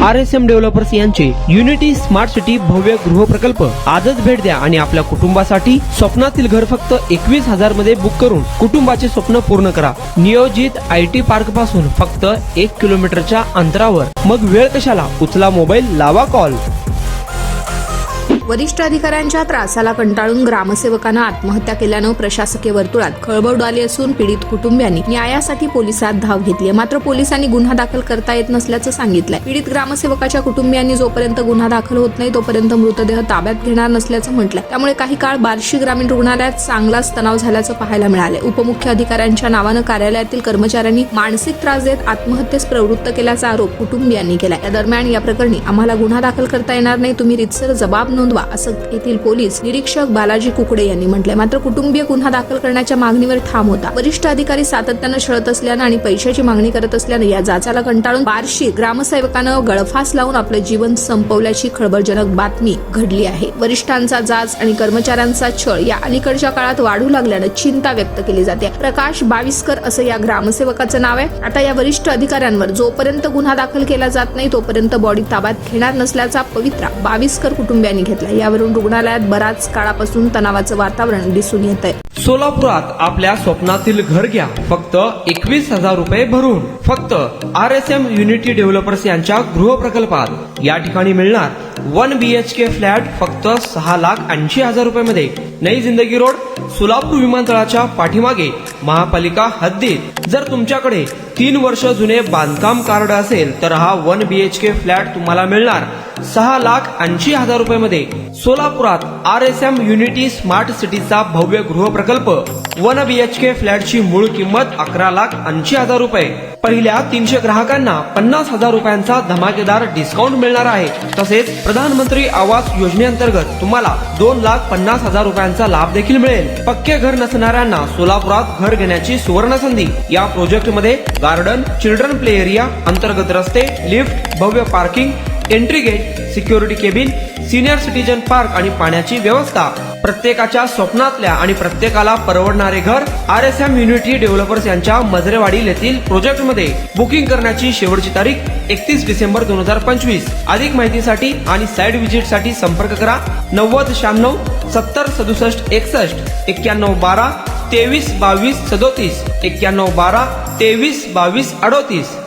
RSM developers यांचे unity smart city भव्य गृह प्रकल्प आजच भेट द्या आणि आपल्या कुटुंबासाठी स्वप्नातील घर फक्त 21,000 मध्ये बुक करून कुटुंबाचे स्वप्न पूर्ण करा। नियोजित IT पार्क पासून फक्त 1 किलोमीटरच्या अंतरावर। मग वेळ कशाला, उचला मोबाईल, लावा कॉल। वरिष्ठ अधिकाऱ्यांच्या त्रासाला कंटाळून ग्रामसेवकानं आत्महत्या केल्यानं प्रशासकीय वर्तुळात खळबळ उडाली असून पीडित कुटुंबियांनी न्यायासाठी पोलिसात धाव घेतली। मात्र पोलिसांनी गुन्हा दाखल करता येत नसल्याचं सांगितलंय। पीडित ग्रामसेवकाच्या कुटुंबियांनी जोपर्यंत गुन्हा दाखल होत नाही तोपर्यंत मृतदेह ताब्यात घेणार नसल्याचं म्हटलंय। त्यामुळे काही काळ बार्शी ग्रामीण रुग्णालयात चांगलाच तणाव झाल्याचं पाहायला मिळालंय। उपमुख्य अधिकाऱ्यांच्या नावानं कार्यालयातील कर्मचाऱ्यांनी मानसिक त्रास देत आत्महत्येस प्रवृत्त केल्याचा आरोप कुटुंबियांनी केला। या दरम्यान या प्रकरणी आम्हाला गुन्हा दाखल करता येणार नाही, तुम्ही रीतसर जबाब नोंदवा असं येथील पोलीस निरीक्षक बालाजी कुकडे यांनी म्हटलंय। मात्र कुटुंबीय गुन्हा दाखल करण्याच्या मागणीवर ठाम होता। वरिष्ठ अधिकारी सातत्यानं छळत असल्यानं आणि पैशाची मागणी करत असल्यानं या जाचाला कंटाळून बार्शी ग्रामसेवकानं गळफास लावून आपलं जीवन संपवल्याची खळबळजनक बातमी घडली आहे। वरिष्ठांचा जाच आणि कर्मचाऱ्यांचा छळ या अलीकडच्या काळात वाढू लागल्यानं चिंता व्यक्त केली जाते। प्रकाश बाविस्कर असं या ग्रामसेवकाचं नाव आहे। आता या वरिष्ठ अधिकाऱ्यांवर जोपर्यंत गुन्हा दाखल केला जात नाही तोपर्यंत बॉडी ताब्यात घेणार नसल्याचा पवित्रा बाविस्कर कुटुंबियांनी घेतला। यावरून रुग्णालयात बराच काळापासून तणावाचं वातावरण दिसून येत आहे। सोलापुरात आपल्या स्वप्नातील घर घ्या फक्त 21,000 रुपये भरून। फक्त RSM युनिटी डेव्हलपर्स यांच्या गृह प्रकल्पात या ठिकाणी मिळणार 1 BHK फ्लॅट फक्त 6,80,000 रुपये मध्ये। नई जिंदगी रोड, सोलापूर विमानतळाच्या पाठीमागे, महापालिका हद्दीत। जर तुमच्याकडे 3 वर्ष जुने बांधकाम कार्ड असेल तर हा 1 BHK फ्लॅट तुम्हाला मिळणार 6,80,000 रुपये मध्ये। सोलापुरात RSM युनिटी स्मार्ट सिटीचा भव्य गृह प्रकल्प 1 BHK फ्लॅटची मूळ किंमत 11,80,000 रुपये। पहिल्या 300 ग्राहकांना 50,000 रुपयांचा धमाकेदार डिस्काउंट मिळणार आहे। तसेच प्रधानमंत्री आवास योजनेअंतर्गत तुम्हाला 2,50,000 रुपयांचा लाभ देखील मिळेल। पक्के घर नसणाऱ्यांना सोलापुरात घर घेण्याची सुवर्ण संधी। या प्रोजेक्ट मध्ये गार्डन, चिल्ड्रन प्ले एरिया, अंतर्गत रस्ते, लिफ्ट, भव्य parking, entry gate, security cabin, senior citizen park आणि पाण्याची व्यवस्था। प्रत्येकाच्या स्वप्नातल्या आणि प्रत्येकाला परवडणारे घर RSM युनिटी डेव्हलपर्स यांच्या मजरेवाडी येथील प्रोजेक्ट मध्ये। बुकिंग करण्याची शेवटची तारीख 31 डिसेंबर 2025। अधिक माहितीसाठी आणि साइट व्हिजिट साठी संपर्क करा 9096 70 67 61 91 12 23 22 37 91 12 23 22 38।